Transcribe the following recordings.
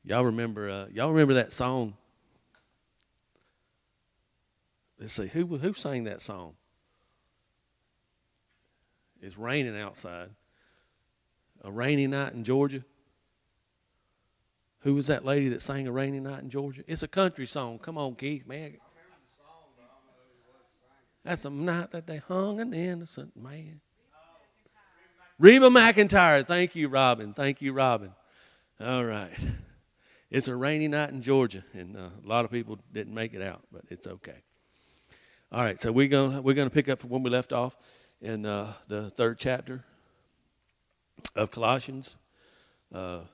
Y'all remember that song? Let's see, who sang that song? It's raining outside. A Rainy Night in Georgia. Who was that lady that sang A Rainy Night in Georgia? It's a country song. Come on, Keith, man. That's a night that they hung an innocent man. Reba McEntire. Thank you, Robin. Thank you, Robin. All right. It's a rainy night in Georgia, and a lot of people didn't make it out, but it's okay. All right, so we're gonna pick up from when we left off in the 3rd chapter of Colossians. I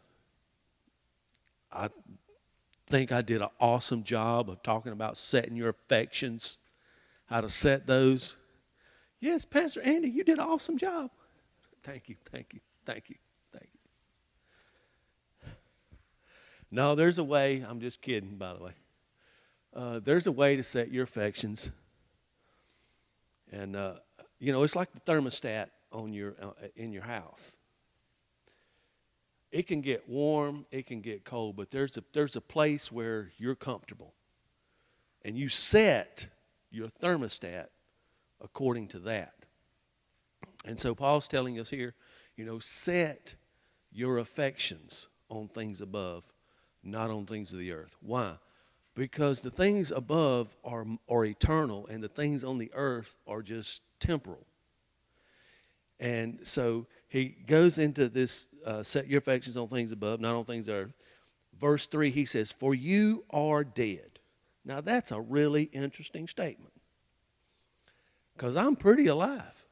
think I did an awesome job of talking about setting your affections, how to set those. Yes, Pastor Andy, you did an awesome job. Thank you, thank you, thank you, thank you. No, there's a way. I'm just kidding, by the way. There's a way to set your affections. And, it's like the thermostat on in your house. It can get warm, it can get cold, but there's a place where you're comfortable. And you set your thermostat according to that. And so Paul's telling us here, set your affections on things above, not on things of the earth. Why? Because the things above are eternal, and the things on the earth are just temporal. And so he goes into this, set your affections on things above, not on things of earth. Verse 3, he says, for you are dead. Now that's a really interesting statement, because I'm pretty alive.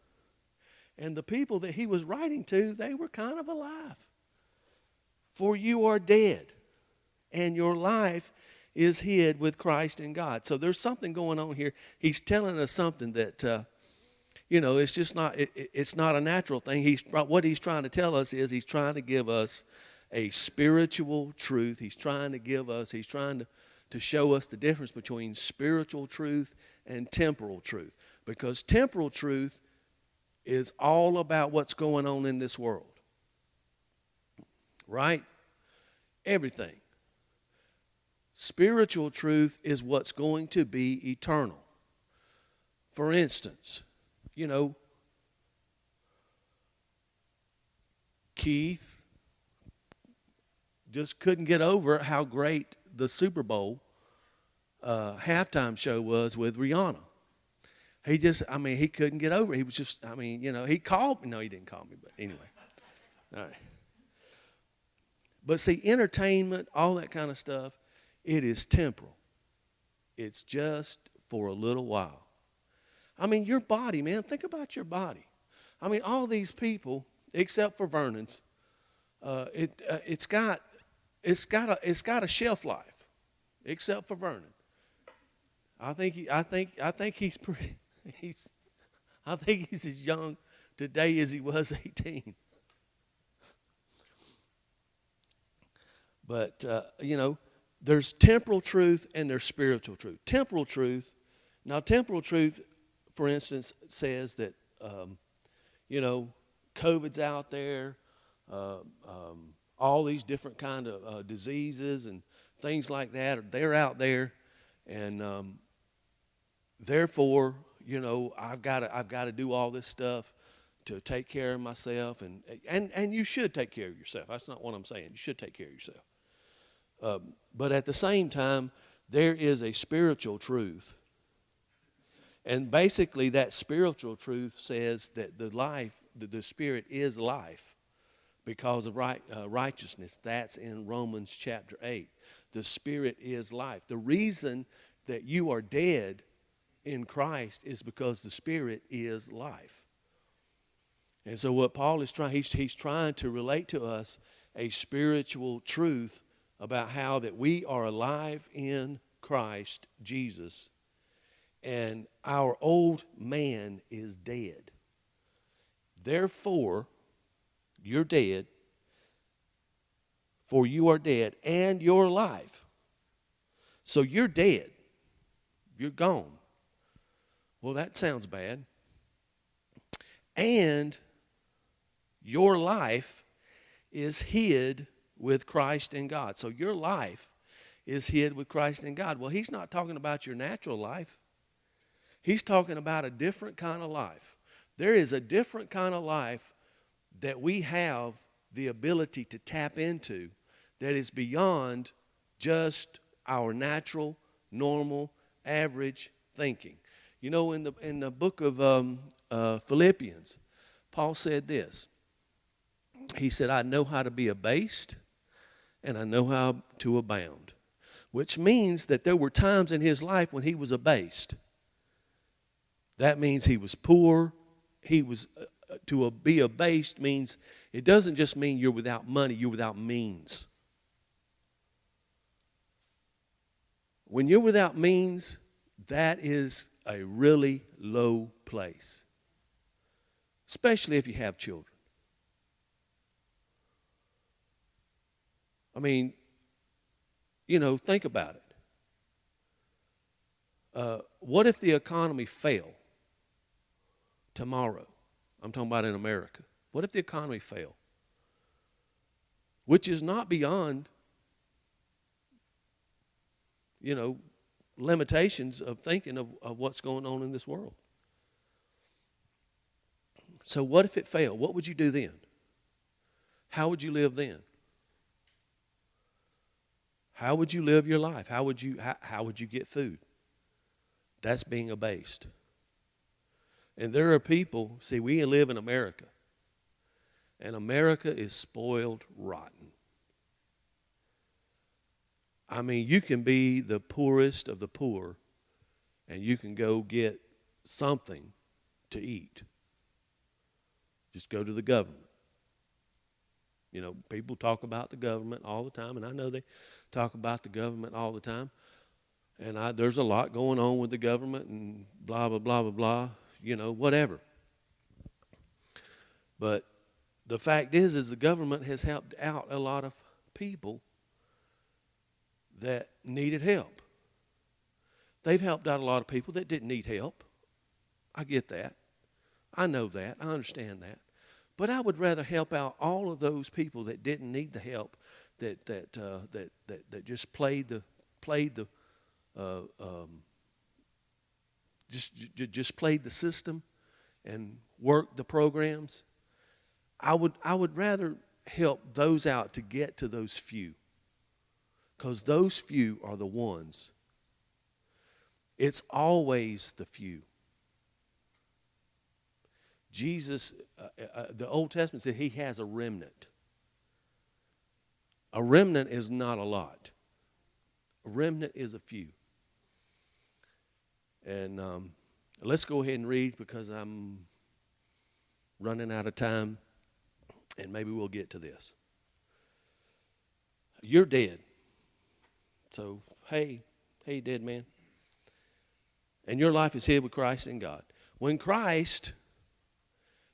And the people that he was writing to, they were kind of alive. For you are dead, and your life is hid with Christ in God. So there's something going on here. He's telling us something that, it's just not, it's not a natural thing. What he's trying to tell us is he's trying to give us a spiritual truth. He's trying to show us the difference between spiritual truth and temporal truth. Because temporal truth is all about what's going on in this world. Right? Everything. Spiritual truth is what's going to be eternal. For instance, Keith just couldn't get over how great the Super Bowl halftime show was with Rihanna. He couldn't get over it. He was just, he called me. No, he didn't call me, but anyway. All right. But see, entertainment, all that kind of stuff, it is temporal. It's just for a little while. Your body, man, think about your body. All these people, except for Vernon's, it's got a shelf life, except for Vernon. I think he's pretty. I think he's as young today as he was 18. But there's temporal truth and there's spiritual truth. Temporal truth, for instance, says that COVID's out there, all these different kind of diseases and things like that. They're out there, and therefore, I've got to do all this stuff to take care of myself, and you should take care of yourself. That's not what I'm saying. You should take care of yourself. But at the same time, there is a spiritual truth. And basically that spiritual truth says that the Spirit is life because of righteousness. That's in Romans chapter 8. The Spirit is life. The reason that you are dead in Christ is because the Spirit is life. And so what Paul is trying, he's trying to relate to us a spiritual truth about how that we are alive in Christ Jesus, and our old man is dead. Therefore, you're dead, for you are dead, and your life. So you're dead. You're gone. Well, that sounds bad. And your life is hid with Christ in God. So your life is hid with Christ in God. Well, he's not talking about your natural life. He's talking about a different kind of life. There is a different kind of life that we have the ability to tap into that is beyond just our natural, normal, average thinking. You know, in the book of Philippians, Paul said this. He said, I know how to be abased and I know how to abound, which means that there were times in his life when he was abased. That means he was poor. He was to be abased means it doesn't just mean you're without money, you're without means. When you're without means, that is a really low place, especially if you have children. I mean, you know, think about it. What if the economy fell tomorrow? I'm talking about in America. What if the economy fell? Which is not beyond, you know, limitations of thinking of what's going on in this world. So what if it failed? What would you do then? How would you live then? How would you live your life? How would you get food? That's being abased. And there are people, see, we live in America, and America is spoiled rotten. I mean, you can be the poorest of the poor, and you can go get something to eat. Just go to the government. You know, people talk about the government all the time, and I know they talk about the government all the time. And there's a lot going on with the government and blah, blah, blah, blah, blah, you know, whatever. But the fact is the government has helped out a lot of people that needed help. They've helped out a lot of people that didn't need help. I get that. I know that. I understand that. But I would rather help out all of those people that didn't need the help, that just played the system and worked the programs. I would rather help those out to get to those few, because those few are the ones. It's always the few. Jesus, the Old Testament said he has a remnant. A remnant is not a lot. A remnant is a few. And let's go ahead and read, because I'm running out of time, and maybe we'll get to this. You're dead. So, hey, dead man. And your life is hid with Christ in God. When Christ...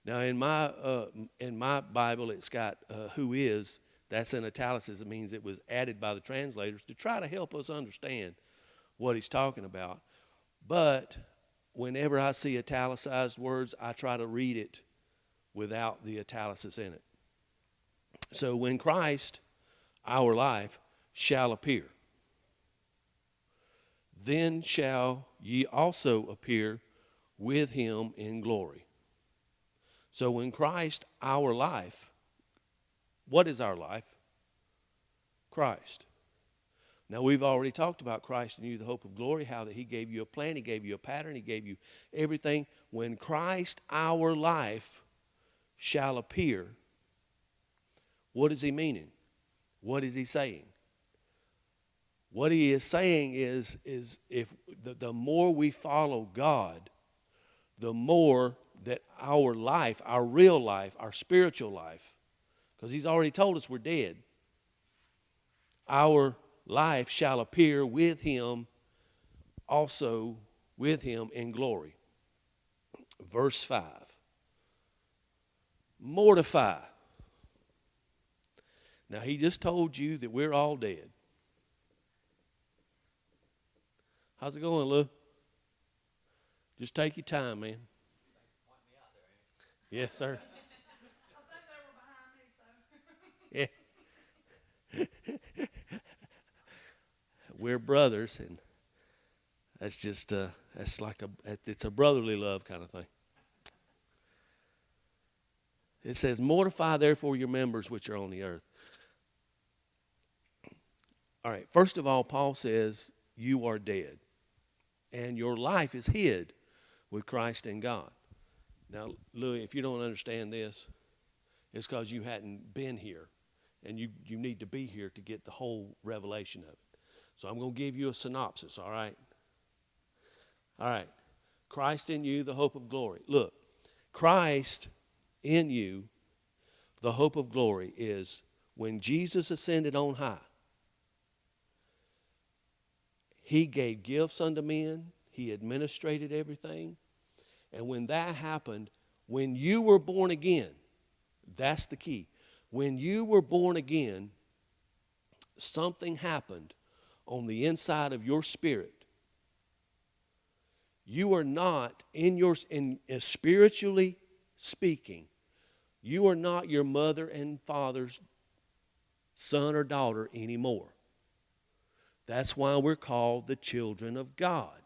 Now, in my Bible, it's got who is. That's in italics. It means it was added by the translators to try to help us understand what he's talking about. But whenever I see italicized words, I try to read it without the italics in it. So when Christ, our life, shall appear, then shall ye also appear with him in glory. So when Christ, our life, what is our life? Christ. Now, we've already talked about Christ in you, the hope of glory, how that he gave you a plan, he gave you a pattern, he gave you everything. When Christ, our life, shall appear, what is he meaning? What is he saying? What he is saying is if the more we follow God, the more that our life, our real life, our spiritual life, because he's already told us we're dead, our life shall appear with him, also with him in glory. Verse 5. Mortify. Now, he just told you that we're all dead. How's it going, Lou? Just take your time, man. Yes, sir. I think they were behind me, so. Yeah. we're brothers, and that's just it's a brotherly love kind of thing. It says, mortify therefore your members which are on the earth. All right, first of all, Paul says you are dead, and your life is hid with Christ in God. Now, Louis, if you don't understand this, it's because you hadn't been here, and you need to be here to get the whole revelation of it. So I'm going to give you a synopsis, all right? All right. Christ in you, the hope of glory. Look, Christ in you, the hope of glory, is when Jesus ascended on high, he gave gifts unto men. He administrated everything. And when that happened, when you were born again, that's the key. When you were born again, something happened on the inside of your spirit. You are not, spiritually speaking, you are not your mother and father's son or daughter anymore. That's why we're called the children of God.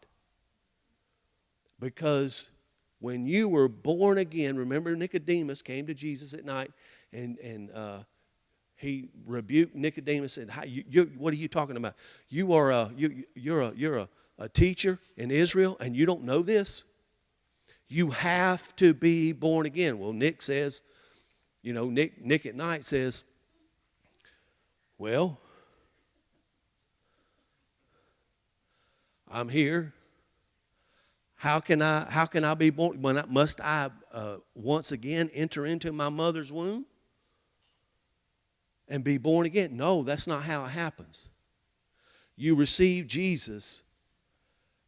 Because when you were born again, remember Nicodemus came to Jesus at night and he rebuked Nicodemus and said, what are you talking about? You're a teacher in Israel and you don't know this? You have to be born again. Well, Nick says, Nick at night says, well, I'm here. How can I be born? Must I once again enter into my mother's womb and be born again? No, that's not how it happens. You receive Jesus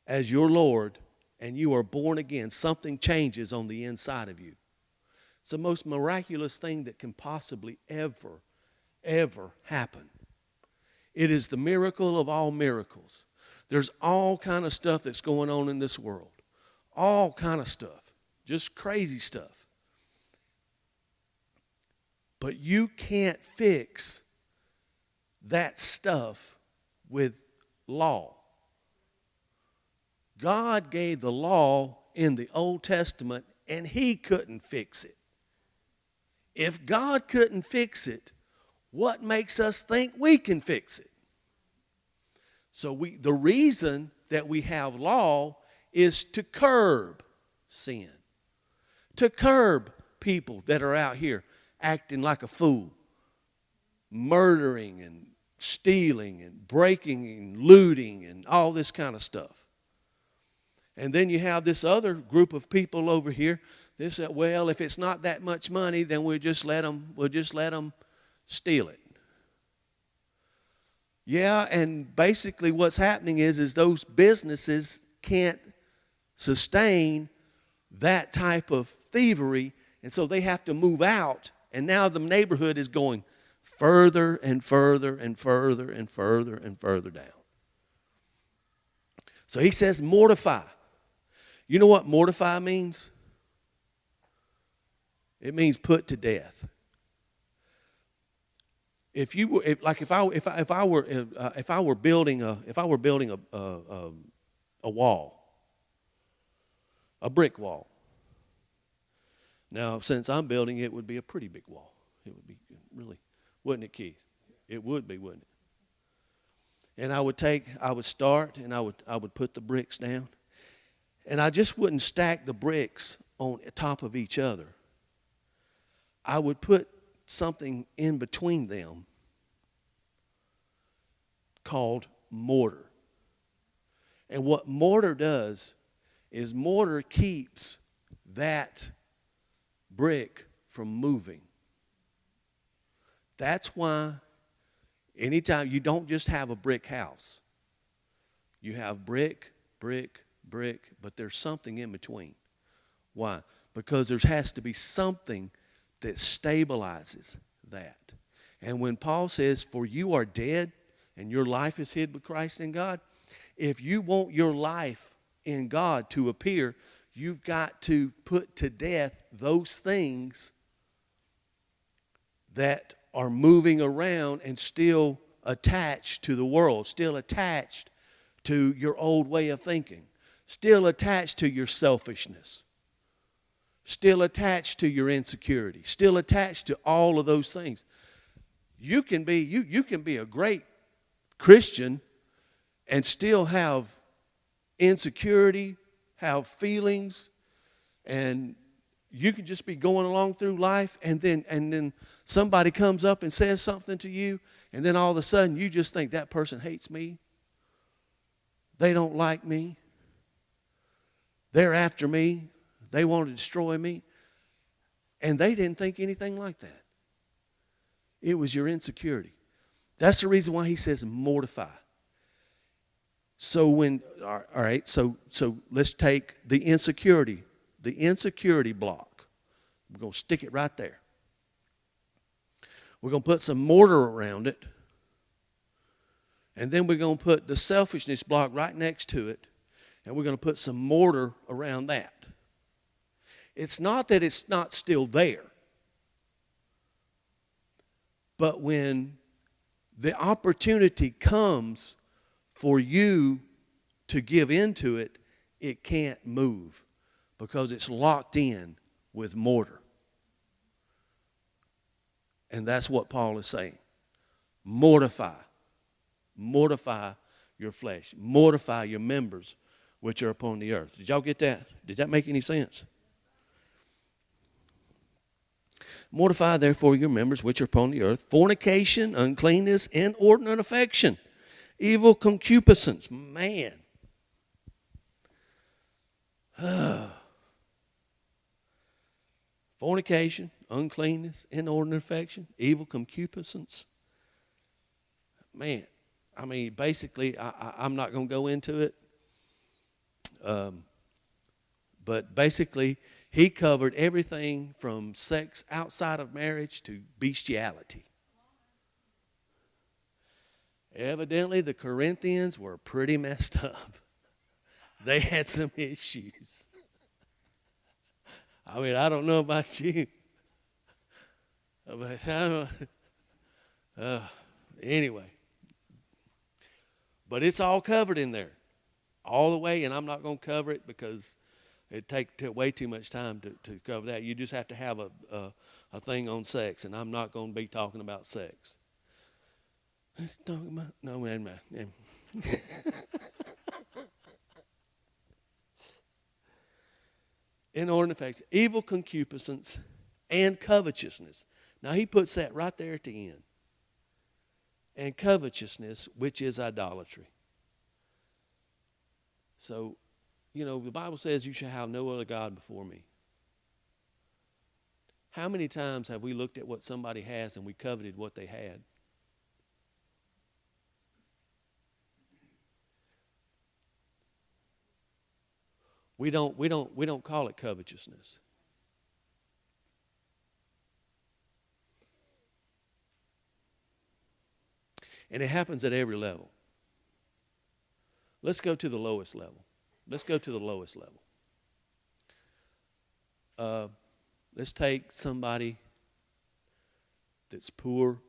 as your Lord and you are born again. Something changes on the inside of you. It's the most miraculous thing that can possibly ever happen. It is the miracle of all miracles. There's all kind of stuff that's going on in this world. All kind of stuff. Just crazy stuff. But you can't fix that stuff with law. God gave the law in the Old Testament and he couldn't fix it. If God couldn't fix it, what makes us think we can fix it? So the reason that we have law is to curb sin. To curb people that are out here acting like a fool. Murdering and stealing and breaking and looting and all this kind of stuff. And then you have this other group of people over here. They say, well, if it's not that much money, then we'll just let them steal it. Yeah, and basically what's happening is those businesses can't sustain that type of thievery, and so they have to move out, and now the neighborhood is going further and further and further and further and further down. So he says mortify. You know what mortify means? It means put to death. If I were building a wall, a brick wall. Now, since I'm building it, would be a pretty big wall. It would be really, wouldn't it, Keith? It would be, wouldn't it? And I would start and I would put the bricks down, and I just wouldn't stack the bricks on top of each other. I would put something in between them called mortar. And what mortar does is mortar keeps that brick from moving. That's why anytime you don't just have a brick house. You have brick, brick, brick, but there's something in between. Why? Because there has to be something that stabilizes that. And when Paul says, for you are dead and your life is hid with Christ in God, if you want your life in God to appear, you've got to put to death those things that are moving around and still attached to the world, still attached to your old way of thinking, still attached to your selfishness, still attached to your insecurity, still attached to all of those things. You can be a great Christian and still have insecurity, have feelings, and you can just be going along through life, and then somebody comes up and says something to you, and then all of a sudden you just think that person hates me. They don't like me. They're after me. They want to destroy me. And they didn't think anything like that. It was your insecurity. That's the reason why he says mortify. So all right, so let's take the insecurity block. We're going to stick it right there. We're going to put some mortar around it. And then we're going to put the selfishness block right next to it. And we're going to put some mortar around that. It's not that it's not still there. But when the opportunity comes for you to give into it, it can't move because it's locked in with mortar. And that's what Paul is saying. Mortify. Mortify your flesh. Mortify your members which are upon the earth. Did y'all get that? Did that make any sense? Mortify therefore your members which are upon the earth: fornication, uncleanness, inordinate affection, evil concupiscence. Man. Fornication, uncleanness, inordinate affection, evil concupiscence. Man, I mean, basically, I'm not going to go into it. But basically, he covered everything from sex outside of marriage to bestiality. Evidently, the Corinthians were pretty messed up. They had some issues. I mean, I don't know about you. But I don't, anyway. But it's all covered in there. All the way, and I'm not going to cover it because it'd take way too much time to cover that. You just have to have a thing on sex, and I'm not going to be talking about sex. Let's talk about, no, man. Inordinate affection, evil concupiscence, and covetousness. Now he puts that right there at the end. And covetousness, which is idolatry. So, you know, the Bible says you shall have no other God before me. How many times have we looked at what somebody has and we coveted what they had? We don't call it covetousness. And it happens at every level. Let's go to the lowest level. Let's go to the lowest level. Let's take somebody that's poor,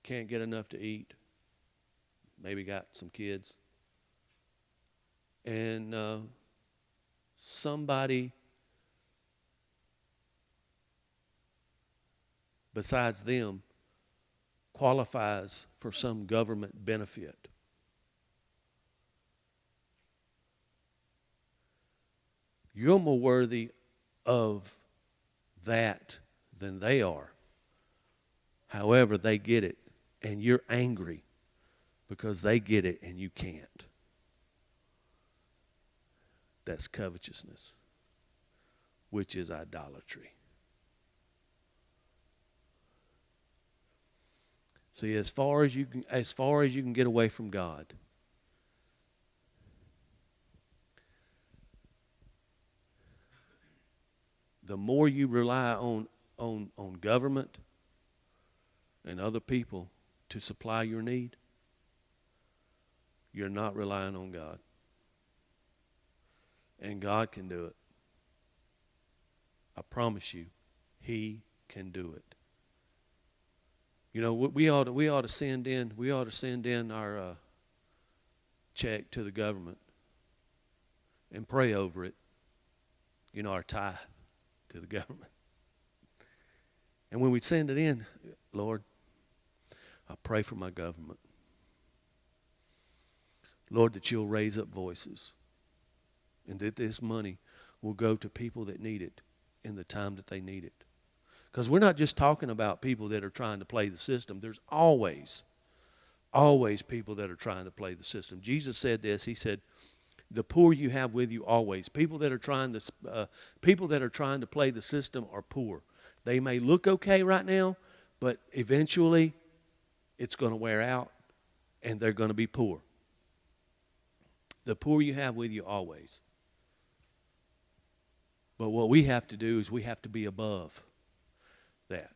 can't get enough to eat, maybe got some kids, and somebody besides them qualifies for some government benefit. You're more worthy of that than they are. However, they get it, and you're angry because they get it and you can't. That's covetousness, which is idolatry. See, as far as you can get away from God, the more you rely on government and other people to supply your need, you're not relying on God. And God can do it. I promise you, He can do it. You know, we ought to send in our check to the government and pray over it. You know, our tithe to the government. And when we send it in, Lord, I pray for my government. Lord, that you'll raise up voices and that this money will go to people that need it in the time that they need it. Because we're not just talking about people that are trying to play the system. There's always people that are trying to play the system. Jesus said this. He said, the poor you have with you always. People that are trying to play the system are poor. They may look okay right now, but eventually it's going to wear out and they're going to be poor. The poor you have with you always. But what we have to do is we have to be above that.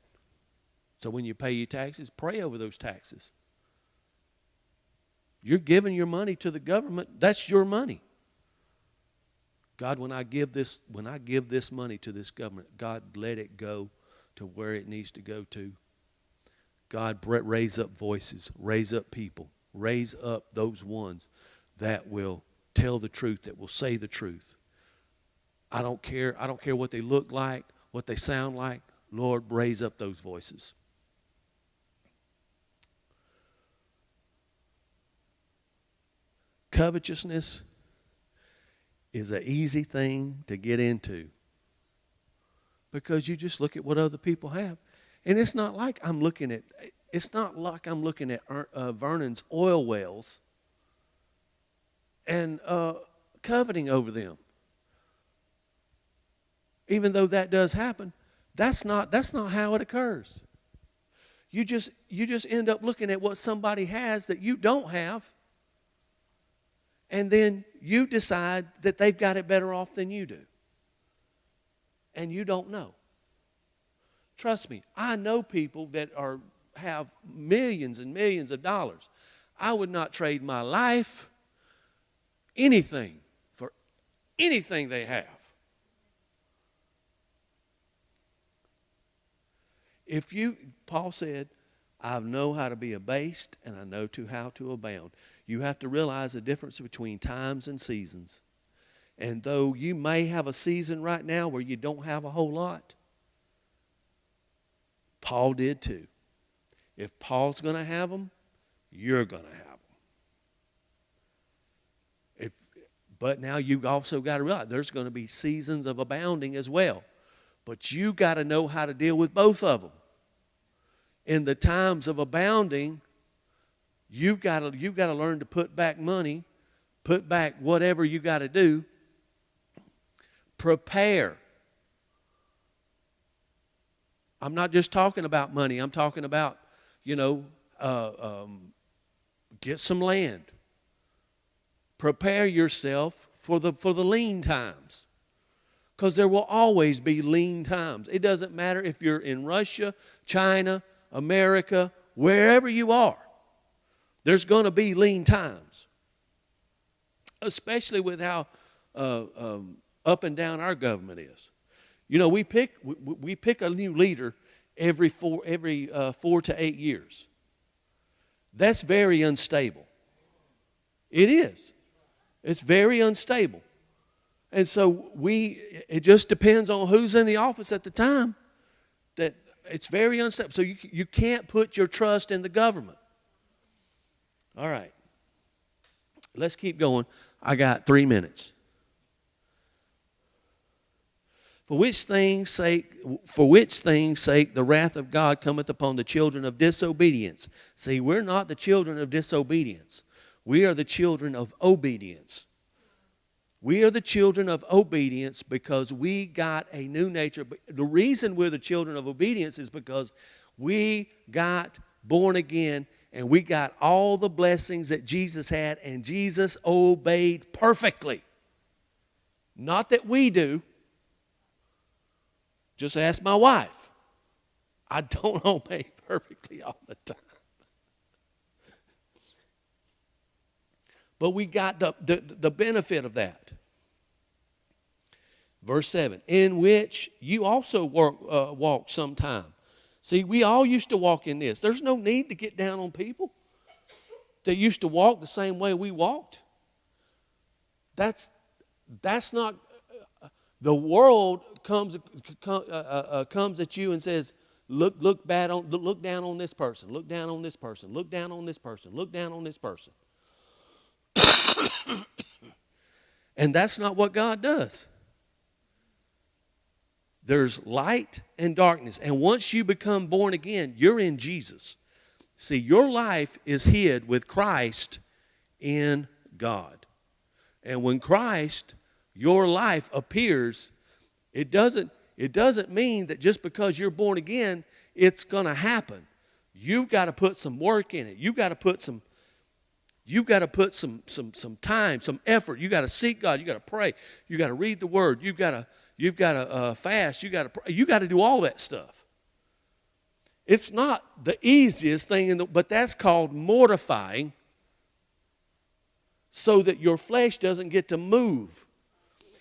So when you pay your taxes, pray over those taxes. You're giving your money to the government. That's your money. God, when I give this money to this government, God, let it go to where it needs to go to. God, raise up voices, raise up people, raise up those ones that will tell the truth, that will say the truth. I don't care what they look like, what they sound like. Lord, raise up those voices. Covetousness is an easy thing to get into because you just look at what other people have. And it's not like I'm looking at Vernon's oil wells and coveting over them. Even though that does happen, that's not how it occurs. You just end up looking at what somebody has that you don't have, and then you decide that they've got it better off than you do. And you don't know. Trust me, I know people that have millions and millions of dollars. I would not trade my life, anything, for anything they have. Paul said, I know how to be abased and I know how to abound. You have to realize the difference between times and seasons. And though you may have a season right now where you don't have a whole lot, Paul did too. If Paul's going to have them, you're going to have them. But now you've also got to realize there's going to be seasons of abounding as well. But you got to know how to deal with both of them. In the times of abounding, you've got to learn to put back money, put back whatever you got to do. Prepare. I'm not just talking about money. I'm talking about, get some land. Prepare yourself for the lean times. Because there will always be lean times. It doesn't matter if you're in Russia, China, America, wherever you are. There's going to be lean times. Especially with how up and down our government is. We pick a new leader every 4 to 8 years. That's very unstable. It is. It's very unstable. And so it just depends on who's in the office at the time. That it's very unstable. So you can't put your trust in the government. All right. Let's keep going. I got 3 minutes. For which things sake the wrath of God cometh upon the children of disobedience. See, we're not the children of disobedience. We are the children of obedience. We are the children of obedience because we got a new nature. The reason we're the children of obedience is because we got born again and we got all the blessings that Jesus had, and Jesus obeyed perfectly. Not that we do. Just ask my wife. I don't obey perfectly all the time. But we got the benefit of that. Verse 7, in which you also walked sometime, See, we all used to walk in this. There's no need to get down on people that used to walk the same way we walked. That's not. The world comes at you and says, look down on this person, look down on this person, look down on this person, look down on this person. And that's not what God does. There's light and darkness. And once you become born again, you're in Jesus. See, your life is hid with Christ in God. And when Christ, your life appears, it doesn't mean that just because you're born again, it's going to happen. You've got to put some work in it. You've got to put some time, some effort. You got to seek God. You got to pray. You got to read the Word. You've got to fast. You got to pray. You got to do all that stuff. It's not the easiest thing, but that's called mortifying, so that your flesh doesn't get to move.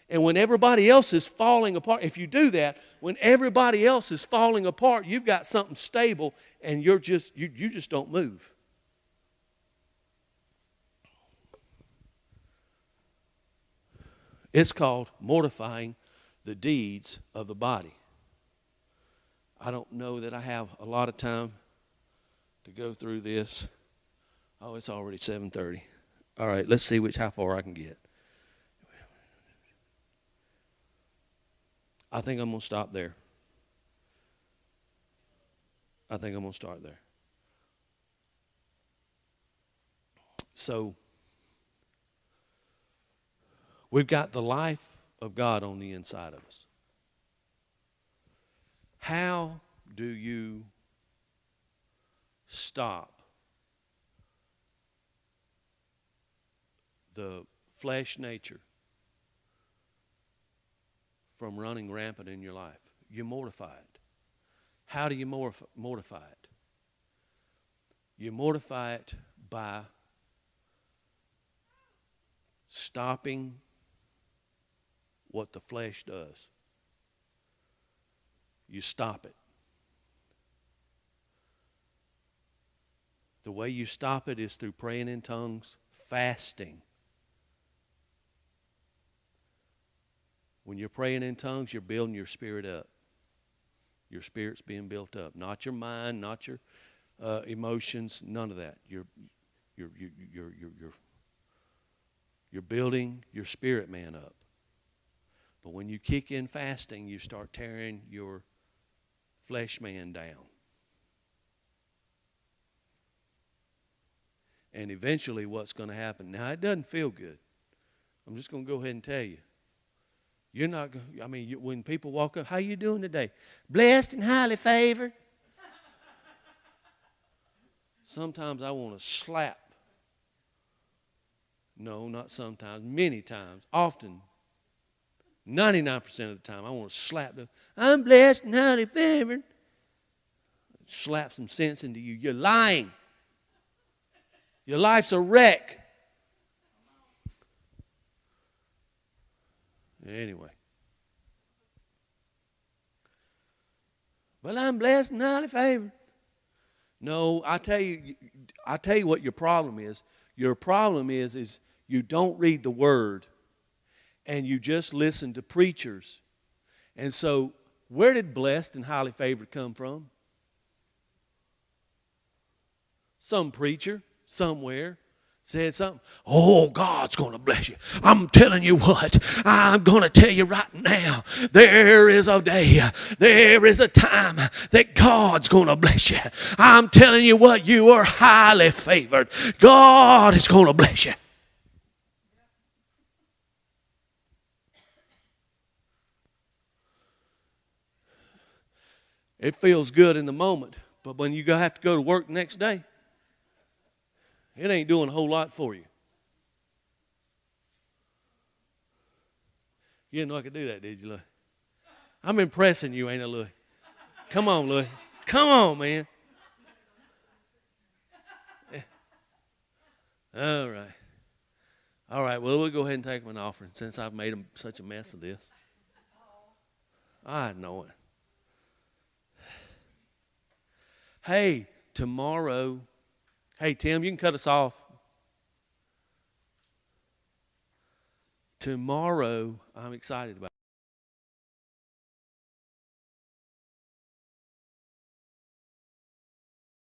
And when everybody else is falling apart, if you do that, when everybody else is falling apart, you've got something stable, and you just don't move. It's called mortifying the deeds of the body. I don't know that I have a lot of time to go through this. Oh, it's already 7:30. All right, let's see how far I can get. I think I'm going to stop there. I think I'm going to start there. So, we've got the life of God on the inside of us. How do you stop the flesh nature from running rampant in your life? You mortify it. How do you mortify it? You mortify it by stopping what the flesh does. You stop it. The way you stop it is through praying in tongues, fasting. When you're praying in tongues, you're building your spirit up. Your spirit's being built up. Not your mind, not your emotions, none of that. You're building your spirit man up. But when you kick in fasting, you start tearing your flesh man down. And eventually what's going to happen, now it doesn't feel good. I'm just going to go ahead and tell you. You're not, when people walk up, how you doing today? Blessed and highly favored. Sometimes I want to slap. No, not sometimes, many times, often. 99% of the time, I want to slap them. I'm blessed and highly favored. Slap some sense into you. You're lying. Your life's a wreck. Anyway. Well, I'm blessed and highly favored. No, I tell you what your problem is. Your problem is you don't read the Word. And you just listen to preachers. And so, where did blessed and highly favored come from? Some preacher somewhere said something. Oh, God's going to bless you. I'm telling you what, I'm going to tell you right now, there is a day, there is a time that God's going to bless you. I'm telling you what, you are highly favored. God is going to bless you. It feels good in the moment, but when you have to go to work the next day, it ain't doing a whole lot for you. You didn't know I could do that, did you, Louis? I'm impressing you, ain't I, Louis? Come on, Louis. Come on, man. Yeah. All right. All right, well, we'll go ahead and take an offering since I've made such a mess of this. I know it. Hey, tomorrow, hey, Tim, you can cut us off. Tomorrow, I'm excited about